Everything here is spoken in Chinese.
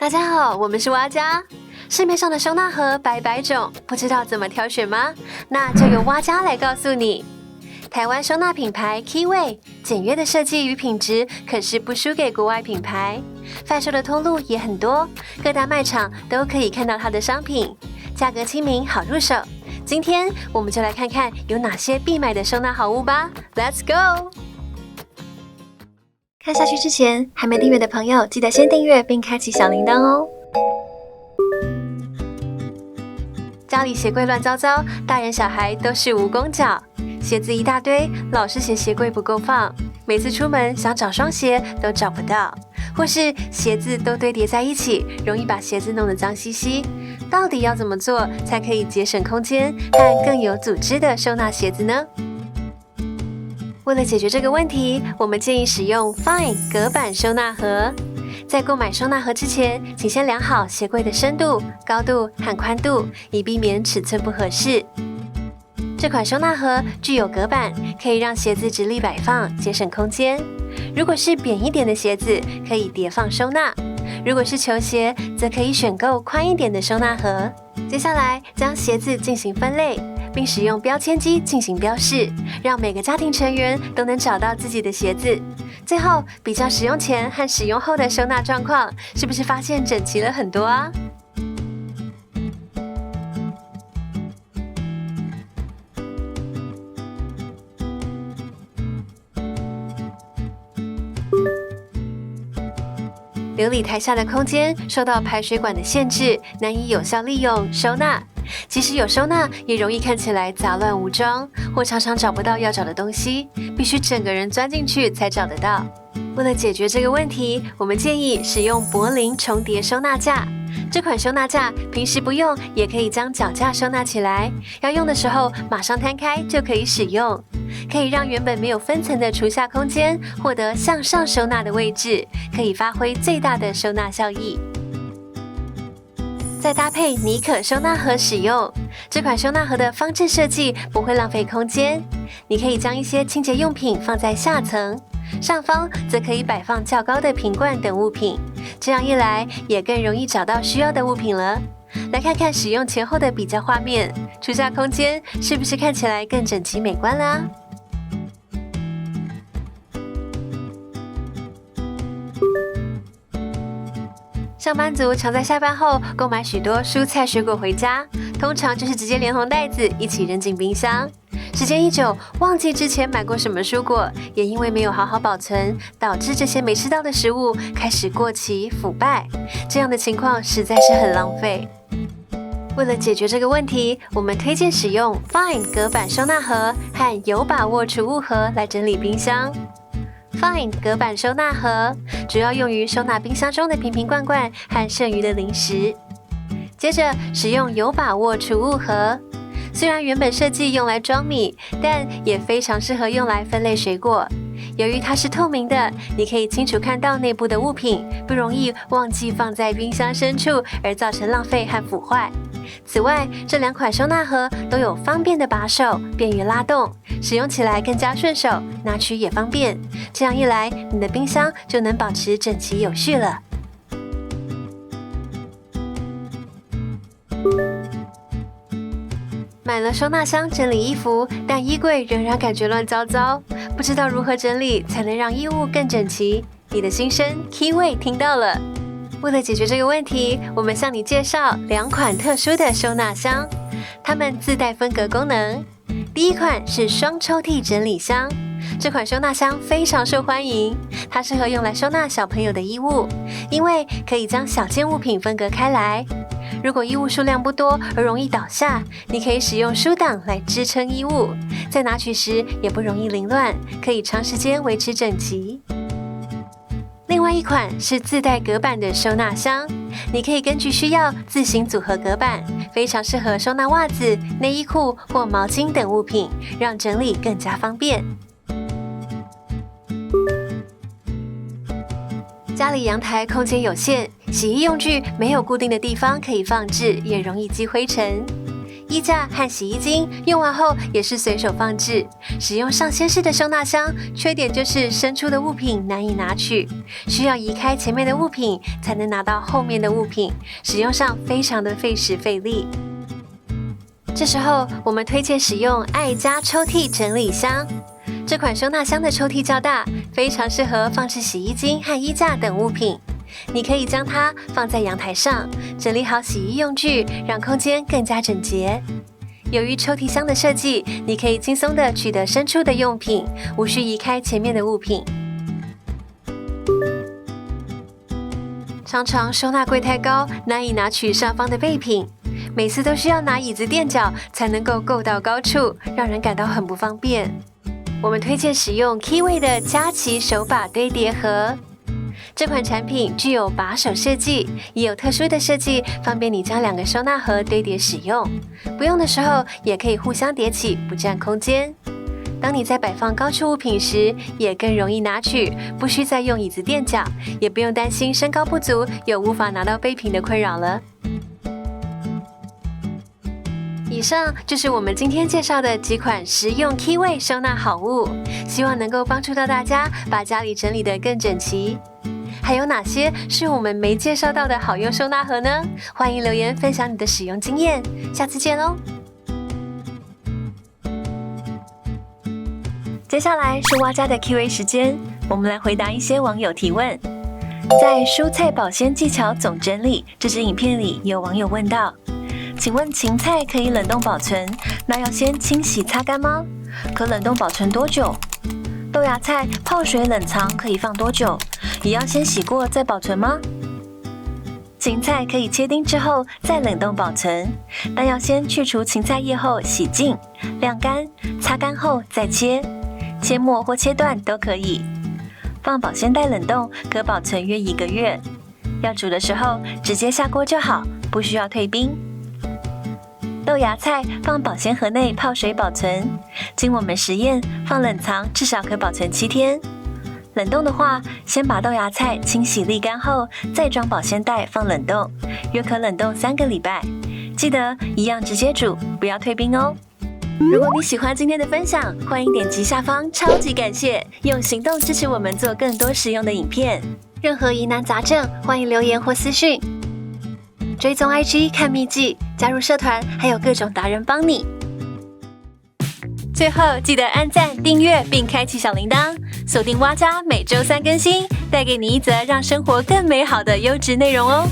大家好，我们是蛙家。市面上的收纳盒百百种，不知道怎么挑选吗？那就由蛙家来告诉你。台湾收纳品牌 Keyway 简约的设计与品质可是不输给国外品牌，贩售的通路也很多，各大卖场都可以看到它的商品，价格亲民，好入手。今天我们就来看看有哪些必买的收纳好物吧 ，Let's go！ 看下去之前，还没订阅的朋友，记得先订阅并开启小铃铛哦。家里鞋柜乱糟糟，大人小孩都是蜈蚣脚，鞋子一大堆，老是嫌鞋柜不够放，每次出门想找双鞋都找不到，或是鞋子都堆叠在一起，容易把鞋子弄得脏兮兮。到底要怎么做才可以节省空间和更有组织的收纳鞋子呢？为了解决这个问题，我们建议使用 Fine 隔板收纳盒。在购买收纳盒之前，请先量好鞋柜的深度、高度和宽度，以避免尺寸不合适。这款收纳盒具有隔板，可以让鞋子直立摆放，节省空间。如果是扁一点的鞋子，可以叠放收纳；如果是球鞋，则可以选购宽一点的收纳盒。接下来将鞋子进行分类，并使用标签机进行标示，让每个家庭成员都能找到自己的鞋子。最后比较使用前和使用后的收纳状况，是不是发现整齐了很多啊？流理台下的空间受到排水管的限制，难以有效利用收纳。即使有收纳，也容易看起来杂乱无章，或常常找不到要找的东西，必须整个人钻进去才找得到。为了解决这个问题，我们建议使用柏林重叠收纳架。这款收纳架平时不用，也可以将脚架收纳起来，要用的时候马上摊开就可以使用，可以让原本没有分层的厨下空间获得向上收纳的位置，可以发挥最大的收纳效益。再搭配尼可收纳盒使用，这款收纳盒的方正设计不会浪费空间，你可以将一些清洁用品放在下层，上方则可以摆放较高的瓶罐等物品，这样一来也更容易找到需要的物品了。来看看使用前后的比较画面，厨下空间是不是看起来更整齐美观啦？上班族常在下班后购买许多蔬菜水果回家，通常就是直接连同袋子一起扔进冰箱。时间一久，忘记之前买过什么蔬果，也因为没有好好保存，导致这些没吃到的食物开始过期腐败。这样的情况实在是很浪费。为了解决这个问题，我们推荐使用 Fine 隔板收纳盒和有把握储物盒来整理冰箱。Fine 隔板收纳盒主要用于收纳冰箱中的瓶瓶罐罐和剩余的零食。接着使用有把握储物盒，虽然原本设计用来装米，但也非常适合用来分类水果。由于它是透明的，你可以清楚看到内部的物品，不容易忘记放在冰箱深处而造成浪费和腐坏。此外，这两款收纳盒都有方便的把手，便于拉动，使用起来更加顺手，拿取也方便。这样一来，你的冰箱就能保持整齐有序了。买了收纳箱整理衣服，但衣柜仍然感觉乱糟糟，不知道如何整理才能让衣物更整齐。你的心声 Keyway 听到了。为了解决这个问题，我们向你介绍两款特殊的收纳箱，它们自带分隔功能。第一款是双抽屉整理箱，这款收纳箱非常受欢迎，它适合用来收纳小朋友的衣物，因为可以将小件物品分隔开来。如果衣物数量不多而容易倒下，你可以使用书挡来支撑衣物，在拿取时也不容易凌乱，可以长时间维持整齐。另外一款是自带隔板的收纳箱，你可以根据需要自行组合隔板，非常适合收纳袜子、内衣裤或毛巾等物品，让整理更加方便。家里阳台空间有限，洗衣用具没有固定的地方可以放置，也容易积灰尘。衣架和洗衣精用完后也是随手放置。使用上掀式的收纳箱，缺点就是伸出的物品难以拿取，需要移开前面的物品才能拿到后面的物品，使用上非常的费时费力。这时候我们推荐使用爱家抽屉整理箱。这款收纳箱的抽屉较大，非常适合放置洗衣精和衣架等物品。你可以将它放在阳台上，整理好洗衣用具，让空间更加整洁。由于抽屉箱的设计，你可以轻松地取得伸出的用品，无需移开前面的物品。常常收纳柜太高，难以拿取上方的备品，每次都需要拿椅子垫脚才能够到高处，让人感到很不方便。我们推荐使用 Keyway 的佳琦手把堆叠盒。这款产品具有把手设计，也有特殊的设计，方便你将2个收纳盒堆叠使用。不用的时候也可以互相叠起，不占空间。当你在摆放高处物品时，也更容易拿取，不需再用椅子垫脚，也不用担心身高不足有无法拿到备品的困扰了。以上就是我们今天介绍的几款实用 Keyway 收纳好物，希望能够帮助到大家把家里整理得更整齐。还有哪些是我们没介绍到的好用收纳盒呢？欢迎留言分享你的使用经验，下次见喽！接下来是蛙家的 Q&A 时间，我们来回答一些网友提问。在蔬菜保鲜技巧总整理这支影片里，有网友问到，请问芹菜可以冷冻保存，那要先清洗擦干吗？可冷冻保存多久？豆芽菜泡水冷藏可以放多久？也要先洗过再保存吗？芹菜可以切丁之后再冷冻保存，但要先去除芹菜叶后洗净、晾干、擦干后再切，切末或切段都可以。放保鲜袋冷冻可保存约1个月。要煮的时候直接下锅就好，不需要退冰。豆芽菜放保鲜盒内泡水保存，经我们实验，放冷藏至少可保存7天。冷冻的话，先把豆芽菜清洗沥干后，再装保鲜袋放冷冻，约可冷冻3个礼拜。记得一样直接煮，不要退冰哦。如果你喜欢今天的分享，欢迎点击下方超级感谢，用行动支持我们做更多实用的影片。任何疑难杂症，欢迎留言或私讯。追踪 IG 看秘籍，加入社团，还有各种达人帮你。最后记得按赞、订阅并开启小铃铛，锁定蛙家每周3更新，带给你一则让生活更美好的优质内容哦。